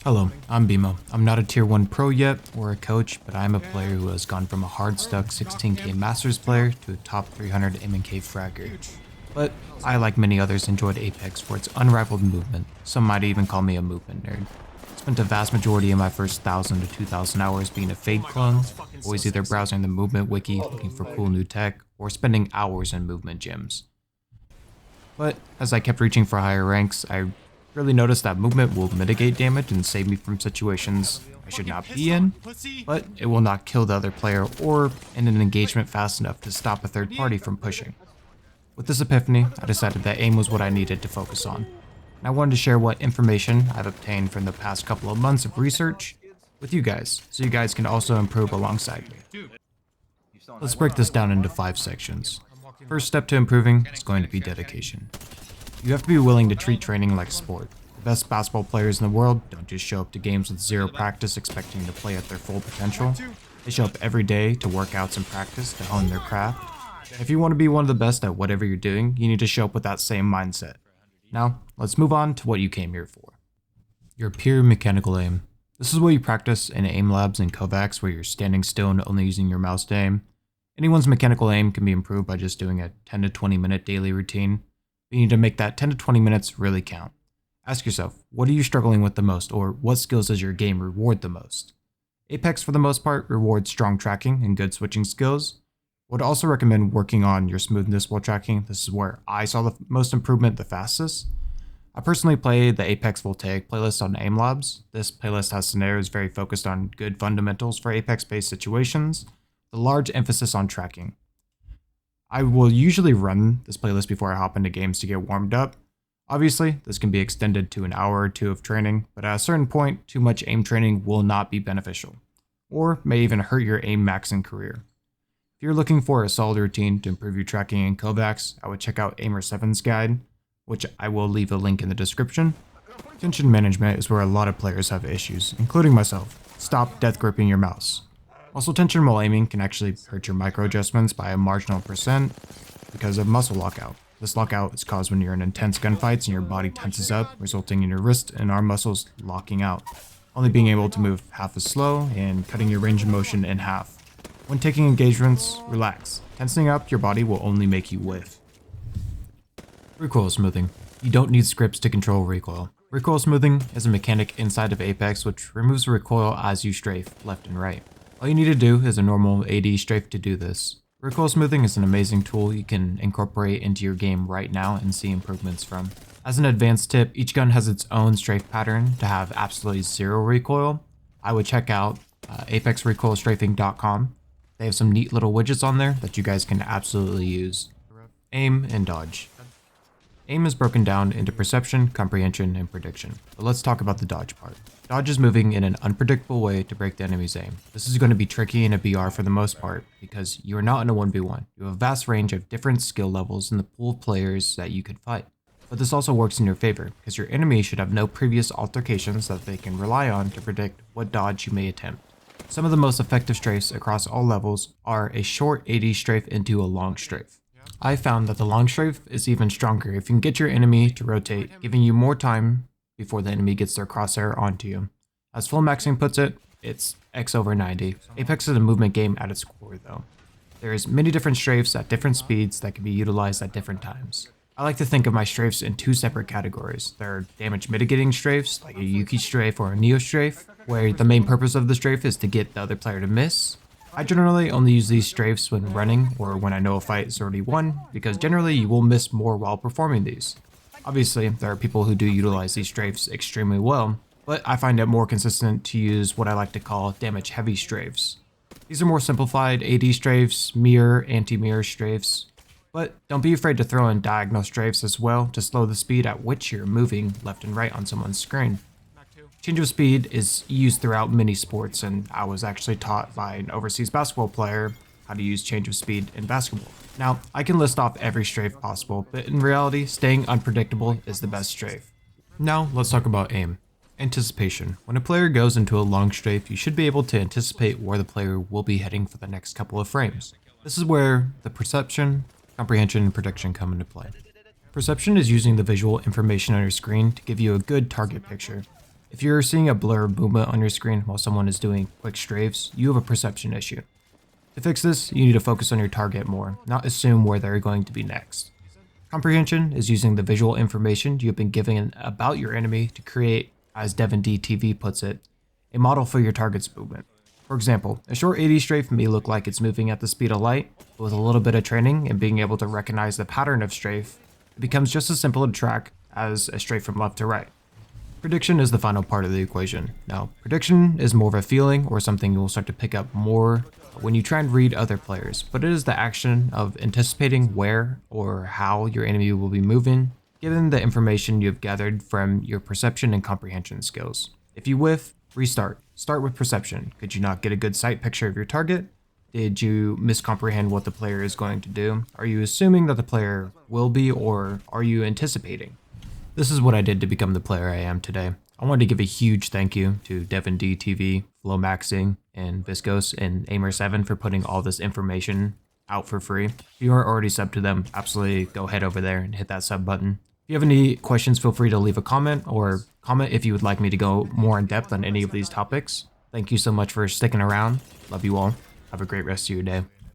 Hello, I'm Bimo. I'm not a tier 1 pro yet or a coach, but I'm a player who has gone from a hard stuck 16k Masters player to a top 300 M&K fragger. But I, like many others, enjoyed Apex for its unrivaled movement. Some might even call me a movement nerd. Spent a vast majority of my first 1000 to 2000 hours being a Fade clone, always either browsing the movement wiki looking for cool new tech, or spending hours in movement gyms. But as I kept reaching for higher ranks, I really noticed that movement will mitigate damage and save me from situations I should not be in, but it will not kill the other player or end an engagement fast enough to stop a third party from pushing. With this epiphany, I decided that aim was what I needed to focus on, and I wanted to share what information I've obtained from the past couple of months of research with you guys, so you guys can also improve alongside me. Let's break this down into 5 sections. First step to improving is going to be dedication. You have to be willing to treat training like sport. The best basketball players in the world don't just show up to games with zero practice expecting to play at their full potential. They show up every day to workouts and practice to hone their craft. If you want to be one of the best at whatever you're doing, you need to show up with that same mindset. Now, let's move on to what you came here for. Your pure mechanical aim. This is what you practice in aim labs and Kovacs where you're standing still and only using your mouse to aim. Anyone's mechanical aim can be improved by just doing a 10 to 20 minute daily routine. You need to make that 10 to 20 minutes really count. Ask yourself, what are you struggling with the most, or what skills does your game reward the most? Apex, for the most part, rewards strong tracking and good switching skills. I would also recommend working on your smoothness while tracking. This is where I saw the most improvement the fastest. I personally play the Apex Voltaic playlist on Aim Labs. This playlist has scenarios very focused on good fundamentals for Apex-based situations, with a large emphasis on tracking. I will usually run this playlist before I hop into games to get warmed up. Obviously, this can be extended to an hour or two of training, but at a certain point, too much aim training will not be beneficial, or may even hurt your aim maxing career. If you're looking for a solid routine to improve your tracking in Kovacs, I would check out Aimer7's guide, which I will leave a link in the description. Tension management is where a lot of players have issues, including myself. Stop death gripping your mouse. Also, tension while aiming can actually hurt your micro adjustments by a marginal percent because of muscle lockout. This lockout is caused when you're in intense gunfights and your body tenses up, resulting in your wrist and arm muscles locking out, only being able to move half as slow and cutting your range of motion in half. When taking engagements, relax. Tensing up your body will only make you whiff. Recoil smoothing. You don't need scripts to control recoil. Recoil smoothing is a mechanic inside of Apex which removes recoil as you strafe left and right. All you need to do is a normal AD strafe to do this. Recoil smoothing is an amazing tool you can incorporate into your game right now and see improvements from. As an advanced tip, each gun has its own strafe pattern to have absolutely zero recoil. I would check out apexrecoilstrafing.com. They have some neat little widgets on there that you guys can absolutely use. Aim and dodge. Aim is broken down into perception, comprehension, and prediction. But let's talk about the dodge part. Dodge is moving in an unpredictable way to break the enemy's aim. This is going to be tricky in a BR for the most part, because you are not in a 1v1. You have a vast range of different skill levels in the pool of players that you could fight. But this also works in your favor, because your enemy should have no previous altercations that they can rely on to predict what dodge you may attempt. Some of the most effective strafes across all levels are a short AD strafe into a long strafe. I found that the long strafe is even stronger if you can get your enemy to rotate, giving you more time before the enemy gets their crosshair onto you. As full maxing puts it, it's X over 90. Apex is a movement game at its core though. There's many different strafes at different speeds that can be utilized at different times. I like to think of my strafes in 2 separate categories. There are damage mitigating strafes, like a Yuki strafe or a Neo strafe, where the main purpose of the strafe is to get the other player to miss. I generally only use these strafes when running or when I know a fight is already won, because generally you will miss more while performing these. Obviously, there are people who do utilize these strafes extremely well, but I find it more consistent to use what I like to call damage heavy strafes. These are more simplified AD strafes, mirror, anti-mirror strafes, but don't be afraid to throw in diagonal strafes as well to slow the speed at which you're moving left and right on someone's screen. Change of speed is used throughout many sports, and I was actually taught by an overseas basketball player how to use change of speed in basketball. Now, I can list off every strafe possible, but in reality, staying unpredictable is the best strafe. Now, let's talk about aim. Anticipation. When a player goes into a long strafe, you should be able to anticipate where the player will be heading for the next couple of frames. This is where the perception, comprehension, and prediction come into play. Perception is using the visual information on your screen to give you a good target picture. If you're seeing a blur movement on your screen while someone is doing quick strafes, you have a perception issue. To fix this, you need to focus on your target more, not assume where they're going to be next. Comprehension is using the visual information you've been given about your enemy to create, as Devin D TV puts it, a model for your target's movement. For example, a short 80 strafe may look like it's moving at the speed of light, but with a little bit of training and being able to recognize the pattern of strafe, it becomes just as simple to track as a strafe from left to right. Prediction is the final part of the equation. Now, prediction is more of a feeling or something you will start to pick up more when you try and read other players, but it is the action of anticipating where or how your enemy will be moving, given the information you have gathered from your perception and comprehension skills. If you whiff, restart. Start with perception. Could you not get a good sight picture of your target? Did you miscomprehend what the player is going to do? Are you assuming that the player will be, or are you anticipating? This is what I did to become the player I am today. I wanted to give a huge thank you to Devin D TV, Flowmaxing, and Viscos, and Aimer7 for putting all this information out for free. If you aren't already subbed to them, absolutely go head over there and hit that sub button. If you have any questions, feel free to leave a comment, or comment if you would like me to go more in depth on any of these topics. Thank you so much for sticking around. Love you all. Have a great rest of your day.